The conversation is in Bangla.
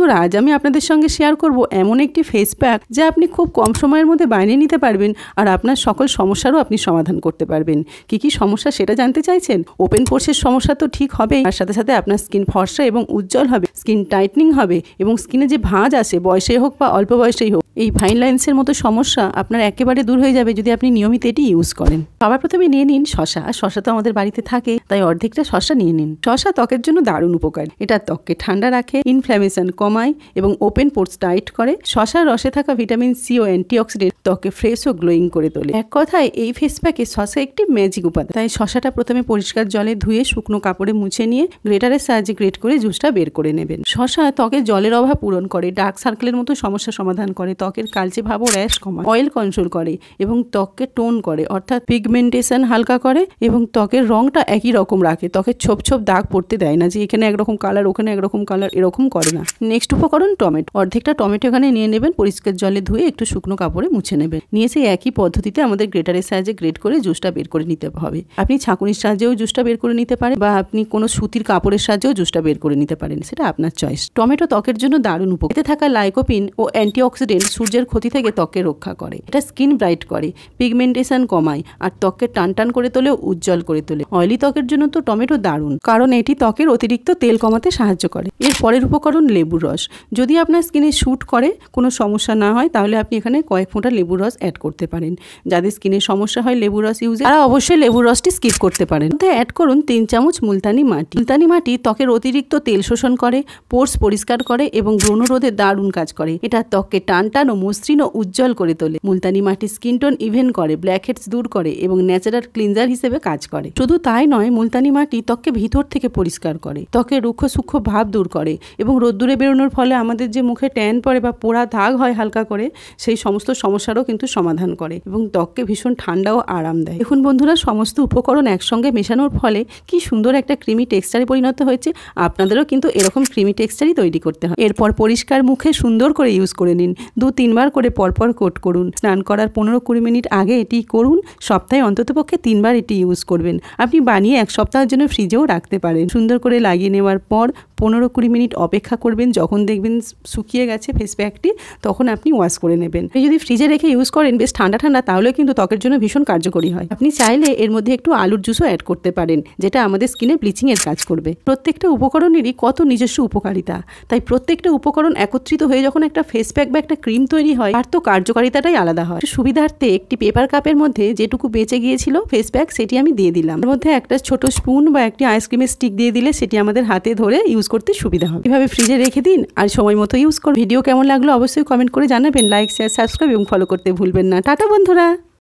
বন্ধুরা, আজ আমি আপনাদের সঙ্গে শেয়ার করব এমন একটি ফেস প্যাক যা আপনি খুব কম সময়ের মধ্যে বানিয়ে নিতে পারবেন আর আপনার সকল সমস্যারও আপনি সমাধান করতে পারবেন। কি সমস্যা সেটা জানতে চাইছেন? ওপেন পোরসের সমস্যা তো ঠিক হবেই, তার সাথে সাথে আপনার স্কিন ফর্সা এবং উজ্জ্বল হবে, স্কিন টাইটনিং হবে এবং স্কিনে যে ভাঁজ আসে বয়সে হোক বা অল্প বয়সেই হোক, এই ফাইন লাইন্সের মতো সমস্যা আপনার একেবারে দূর হয়ে যাবে যদি আপনি নিয়মিত এটি ইউজ করেন। সবার প্রথমে নিয়ে নিন শসা। শসা তো আমাদের বাড়িতে থাকে, তাই অর্ধেকটা শসা নিয়ে নিন। শসা ত্বকের জন্য দারুণ উপকারী। এটা ত্বককে ঠান্ডা রাখে, ইনফ্ল্যামেশন কমায় এবং ওপেন পোরস টাইট করে। শসার রসে থাকা ভিটামিন সি ও অ্যান্টিঅক্সিডেন্ট ত্বককে ফ্রেশ ও গ্লোয়িং করে তোলে। এক কথায় এই ফেস প্যাকে শসা একটি ম্যাজিক উপাদান। তাই শসাটা প্রথমে পরিষ্কার জলে ধুয়ে শুকনো কাপড়ে মুছে নিয়ে গ্রেটারের সাহায্যে গ্রেট করে জুসটা বের করে নেবেন। শসা ত্বকের জলের অভাব পূরণ করে, ডার্ক সার্কেলের মতো সমস্যা সমাধান করে, ত্বকের কালচে ভাব ও র্যাশ কমায়, অয়েল কন্ট্রোল করে এবং ত্বককে টোন করে অর্থাৎ পিগমেন্টেশন হালকা করে এবং ত্বকের রংটা একই রকম রাখে। ত্বকের ছোপ ছোপ দাগ পড়তে দেয় না যে এখানে একরকম কালার ওখানে একরকম কালার, এরকম করে না। নেক্সট উপকরণ টমেটো। অর্ধেকটা টমেটো এখানে নিয়ে নেবেন, পরিষ্কার জলে ধুয়ে একটু শুকনো কাপড়ে মুছে নেবেন। নিয়ে সেই একই পদ্ধতিতে আমাদের গ্রেটারের সাহায্যে গ্রেট করে জুসটা বের করে নিতে হবে। আপনি ছাঁকুনির সাহায্যেও জুসটা বের করে নিতে পারেন বা আপনি কোনো সুতির কাপড়ের সাহায্যেও জুসটা বের করে নিতে পারেন, সেটা আপনার চয়েস। টমেটো ত্বকের জন্য দারুণ উপকারী। এতে থাকা লাইকোপিন ও অ্যান্টিঅক্সিডেন্ট সূর্যের ক্ষতি থেকে ত্বককে রক্ষা করে। এটা স্কিন ব্রাইট করে, পিগমেন্টেশন কমায় আর ত্বককে টান করে তোলে, উজ্জ্বল করে তোলে। অয়েলি ত্বকের জন্য তো টমেটো দারুণ, কারণ এটি ত্বকের অতিরিক্ত তেল কমাতে সাহায্য করে। এর পরের উপকরণ লেবুর রস। যদি আপনার স্কিনে শ্যুট করে, কোনো সমস্যা না হয়, তাহলে আপনি এখানে কয়েক ফোঁটা লেবুর রস অ্যাড করতে পারেন। যাদের স্কিনের সমস্যা হয় লেবুর রস ইউজে, তারা অবশ্যই লেবুর রসটি স্কিপ করতে পারেন। অ্যাড করুন 3 চামচ মুলতানি মাটি। মুলতানি মাটি ত্বকের অতিরিক্ত তেল শোষণ করে, পোর্স পরিষ্কার করে এবং ব্রণ রোধে দারুণ কাজ করে। এটা ত্বককে টান ও মসৃণ ও উজ্জ্বল করে তোলে। মুলতানি মাটি স্কিন টোন ইভেন করে, ব্ল্যাক হেডস দূর করে এবং ন্যাচারাল ক্লিনজার হিসেবে কাজ করে। শুধু তাই নয়, মুলতানি মাটি ত্বককে ভিতর থেকে পরিষ্কার করে, ত্বকের রুক্ষ সূক্ষ্ম ভাব দূর করে এবং রোদ্দুরে বেরোনোর ফলে আমাদের যে মুখে ট্যান পড়ে বা পোড়া দাগ হয় হালকা করে, সেই সমস্ত সমস্যারও কিন্তু সমাধান করে এবং ত্বককে ভীষণ ঠান্ডা ও আরাম দেয়। দেখুন বন্ধুরা, সমস্ত উপকরণ একসঙ্গে মেশানোর ফলে কি সুন্দর একটা ক্রিমি টেক্সচারে পরিণত হয়েছে। আপনাদেরও কিন্তু এরকম ক্রিমি টেক্সচারই তৈরি করতে হয়। এরপর পরিষ্কার মুখে সুন্দর করে ইউজ করে নিন। 2-3 বার করে পরপর কোট করুন। স্নান করার 15-20 মিনিট আগে এটি করুন। সপ্তাহে অন্ততপক্ষে 3 বার এটি ইউজ করবেন। আপনি বানিয়ে 1 সপ্তাহের জন্য ফ্রিজেও রাখতে পারেন। সুন্দর করে লাগিয়ে নেওয়ার পর 15-20 মিনিট অপেক্ষা করবেন। যখন দেখবেন শুকিয়ে গেছে ফেস প্যাকটি, তখন আপনি ওয়াশ করে নেবেন। যদি ফ্রিজে রেখে ইউজ করেন বেশ ঠান্ডা তাহলে কিন্তু ত্বকের জন্য ভীষণ কার্যকরী হয়। আপনি চাইলে এর মধ্যে একটু আলুর জুসও অ্যাড করতে পারেন, যেটা আমাদের স্কিনে ব্লিচিং এর কাজ করবে। প্রত্যেকটা উপকরণেরই কত নিজস্ব উপকারিতা, তাই প্রত্যেকটা উপকরণ একত্রিত হয়ে যখন একটা ফেস প্যাক বা একটা ক্রিম তৈরি হয়, তার তো কার্যকারিতাটাই আলাদা হয়। সুবিধার্থে একটি পেপার কাপের মধ্যে যেটুকু বেঁচে গিয়েছিল ফেস প্যাক, সেটি আমি দিয়ে দিলাম। এর মধ্যে একটা ছোট স্পুন বা একটি আইসক্রিমের স্টিক দিয়ে দিলে সেটি আমাদের হাতে ধরে ইউজ করতে সুবিধা হবে। এভাবে ফ্রিজে রেখে দিন আর সময় মতো ইউজ করুন। ভিডিও কেমন লাগলো অবশ্যই কমেন্ট করে জানাবেন। লাইক, শেয়ার, সাবস্ক্রাইব এবং ফলো করতে ভুলবেন না। টাটা বন্ধুরা।